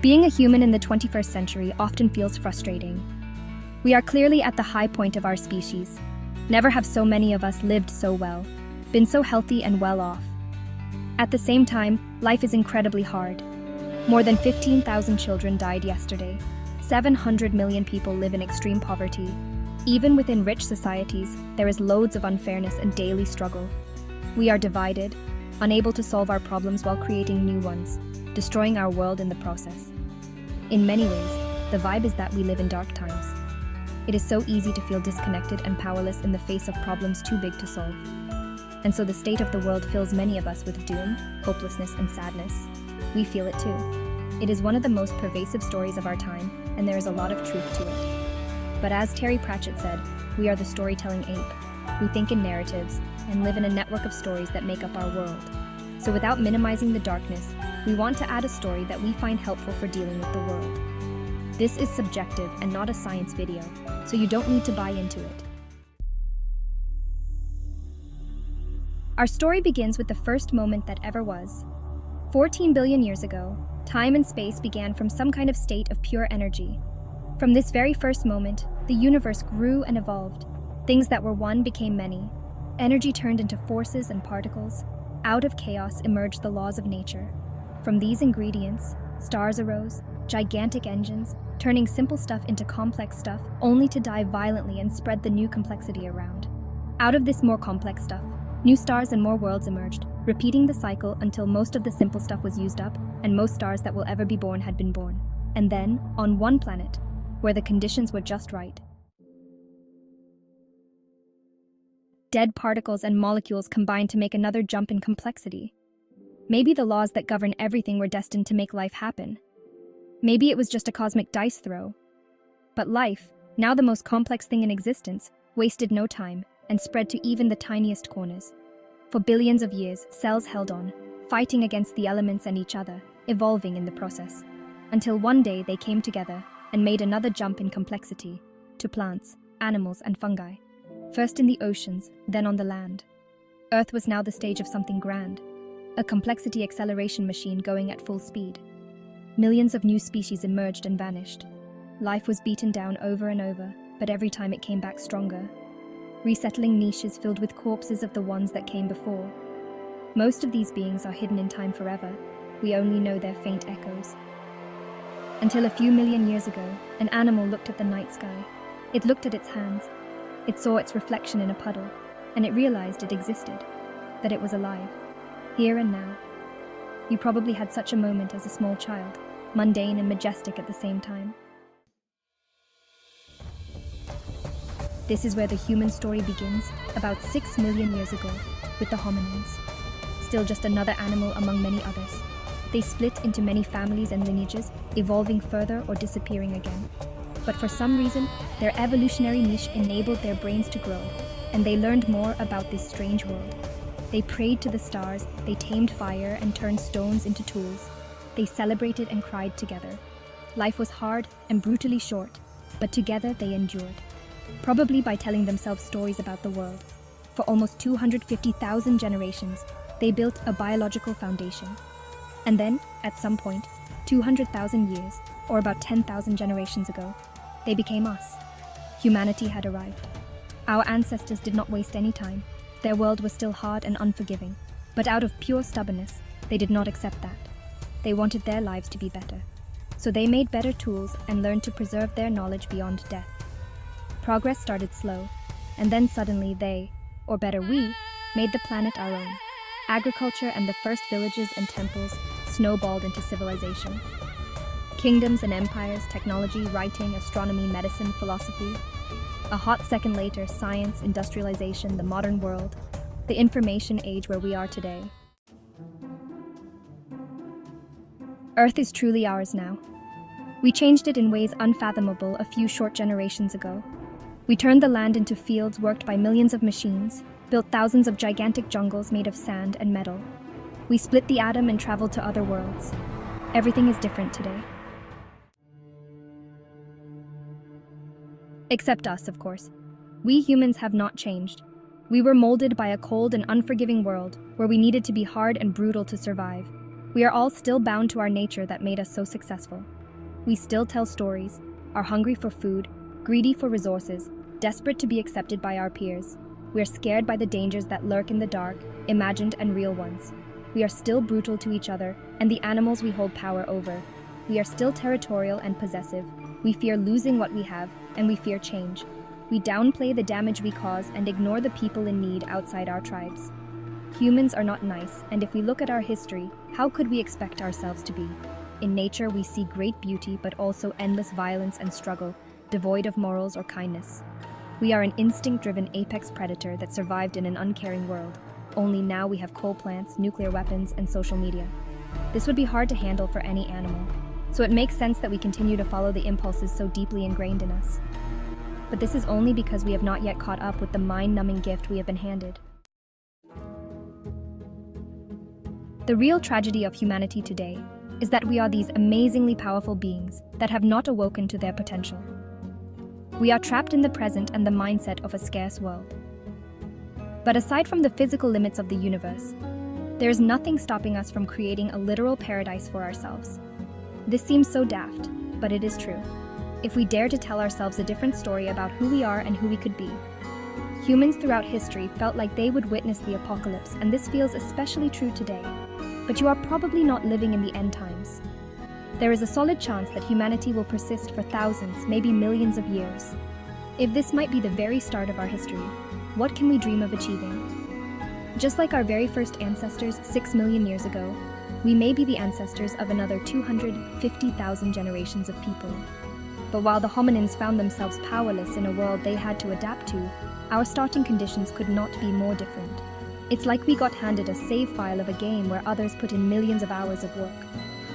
Being a human in the 21st century often feels frustrating. We are clearly at the high point of our species. Never have so many of us lived so well, been so healthy and well off. At the same time, life is incredibly hard. More than 15,000 children died yesterday. 700 million people live in extreme poverty. Even within rich societies, there is loads of unfairness and daily struggle. We are divided, unable to solve our problems while creating new ones, destroying our world in the process. In many ways, the vibe is that we live in dark times. It is so easy to feel disconnected and powerless in the face of problems too big to solve. And so the state of the world fills many of us with doom, hopelessness, and sadness. We feel it too. It is one of the most pervasive stories of our time, and there is a lot of truth to it. But as Terry Pratchett said, we are the storytelling ape. We think in narratives and live in a network of stories that make up our world. So without minimizing the darkness, we want to add a story that we find helpful for dealing with the world. This is subjective and not a science video, so you don't need to buy into it. Our story begins with the first moment that ever was. 14 billion years ago, time and space began from some kind of state of pure energy. From this very first moment, the universe grew and evolved. Things that were one became many. Energy turned into forces and particles. Out of chaos emerged the laws of nature. From these ingredients, stars arose, gigantic engines, turning simple stuff into complex stuff, only to die violently and spread the new complexity around. Out of this more complex stuff, new stars and more worlds emerged, repeating the cycle until most of the simple stuff was used up and most stars that will ever be born had been born. And then, on one planet, where the conditions were just right, dead particles and molecules combined to make another jump in complexity. Maybe the laws that govern everything were destined to make life happen. Maybe it was just a cosmic dice throw. But life, now the most complex thing in existence, wasted no time and spread to even the tiniest corners. For billions of years, cells held on, fighting against the elements and each other, evolving in the process. Until one day they came together and made another jump in complexity, to plants, animals, and fungi. First in the oceans, then on the land. Earth was now the stage of something grand, a complexity acceleration machine going at full speed. Millions of new species emerged and vanished. Life was beaten down over and over, but every time it came back stronger, resettling niches filled with corpses of the ones that came before. Most of these beings are hidden in time forever. We only know their faint echoes. Until a few million years ago, an animal looked at the night sky. It looked at its hands. It saw its reflection in a puddle, and it realized it existed, that it was alive, here and now. You probably had such a moment as a small child, mundane and majestic at the same time. This is where the human story begins, about 6 million years ago, with the hominins. Still just another animal among many others. They split into many families and lineages, evolving further or disappearing again. But for some reason, their evolutionary niche enabled their brains to grow, and they learned more about this strange world. They prayed to the stars, they tamed fire and turned stones into tools. They celebrated and cried together. Life was hard and brutally short, but together they endured. Probably by telling themselves stories about the world. For almost 250,000 generations, they built a biological foundation. And then, at some point, 200,000 years, or about 10,000 generations ago, they became us. Humanity had arrived. Our ancestors did not waste any time. Their world was still hard and unforgiving, but out of pure stubbornness, they did not accept that. They wanted their lives to be better. So they made better tools and learned to preserve their knowledge beyond death. Progress started slow, and then suddenly they, or better we, made the planet our own. Agriculture and the first villages and temples snowballed into civilization. Kingdoms and empires, technology, writing, astronomy, medicine, philosophy. A hot second later, science, industrialization, the modern world, the information age where we are today. Earth is truly ours now. We changed it in ways unfathomable a few short generations ago. We turned the land into fields worked by millions of machines, built thousands of gigantic jungles made of sand and metal. We split the atom and traveled to other worlds. Everything is different today. Except us, of course. We humans have not changed. We were molded by a cold and unforgiving world where we needed to be hard and brutal to survive. We are all still bound to our nature that made us so successful. We still tell stories, are hungry for food, greedy for resources, desperate to be accepted by our peers. We are scared by the dangers that lurk in the dark, imagined and real ones. We are still brutal to each other and the animals we hold power over. We are still territorial and possessive. We fear losing what we have, and we fear change. We downplay the damage we cause and ignore the people in need outside our tribes. Humans are not nice, and if we look at our history, how could we expect ourselves to be? In nature, we see great beauty, but also endless violence and struggle, devoid of morals or kindness. We are an instinct-driven apex predator that survived in an uncaring world. Only now we have coal plants, nuclear weapons, and social media. This would be hard to handle for any animal, so it makes sense that we continue to follow the impulses so deeply ingrained in us. But this is only because we have not yet caught up with the mind-numbing gift we have been handed. The real tragedy of humanity today is that we are these amazingly powerful beings that have not awoken to their potential. We are trapped in the present and the mindset of a scarce world. But aside from the physical limits of the universe, there is nothing stopping us from creating a literal paradise for ourselves. This seems so daft, but it is true. If we dare to tell ourselves a different story about who we are and who we could be. Humans throughout history felt like they would witness the apocalypse, and this feels especially true today. But you are probably not living in the end times. There is a solid chance that humanity will persist for thousands, maybe millions of years. If this might be the very start of our history, what can we dream of achieving? Just like our very first ancestors 6 million years ago, we may be the ancestors of another 250,000 generations of people. But while the hominins found themselves powerless in a world they had to adapt to, our starting conditions could not be more different. It's like we got handed a save file of a game where others put in millions of hours of work,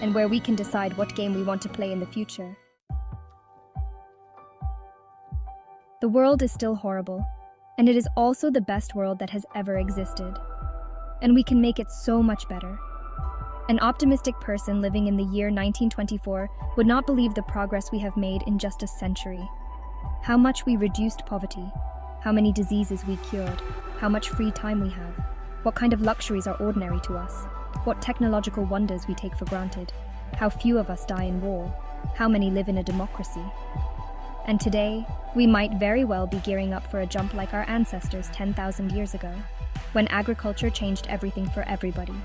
and where we can decide what game we want to play in the future. The world is still horrible, and it is also the best world that has ever existed. And we can make it so much better. An optimistic person living in the year 1924 would not believe the progress we have made in just a century. How much we reduced poverty, how many diseases we cured, how much free time we have, what kind of luxuries are ordinary to us, what technological wonders we take for granted, how few of us die in war, how many live in a democracy. And today, we might very well be gearing up for a jump like our ancestors 10,000 years ago, when agriculture changed everything for everybody.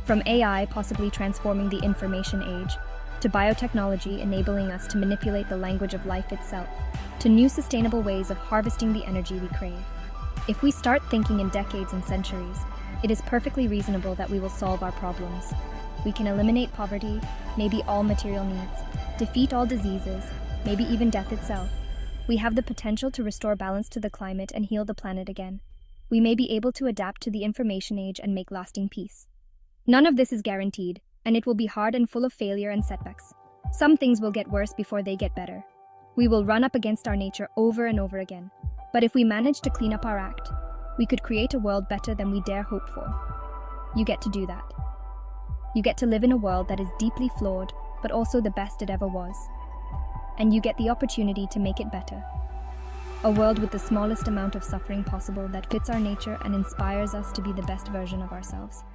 From AI possibly transforming the information age, to biotechnology enabling us to manipulate the language of life itself, to new sustainable ways of harvesting the energy we crave. If we start thinking in decades and centuries, it is perfectly reasonable that we will solve our problems. We can eliminate poverty, maybe all material needs, defeat all diseases, maybe even death itself. We have the potential to restore balance to the climate and heal the planet again. We may be able to adapt to the information age and make lasting peace. None of this is guaranteed, and it will be hard and full of failure and setbacks. Some things will get worse before they get better. We will run up against our nature over and over again. But if we manage to clean up our act, we could create a world better than we dare hope for. You get to do that. You get to live in a world that is deeply flawed, but also the best it ever was. And you get the opportunity to make it better. A world with the smallest amount of suffering possible that fits our nature and inspires us to be the best version of ourselves.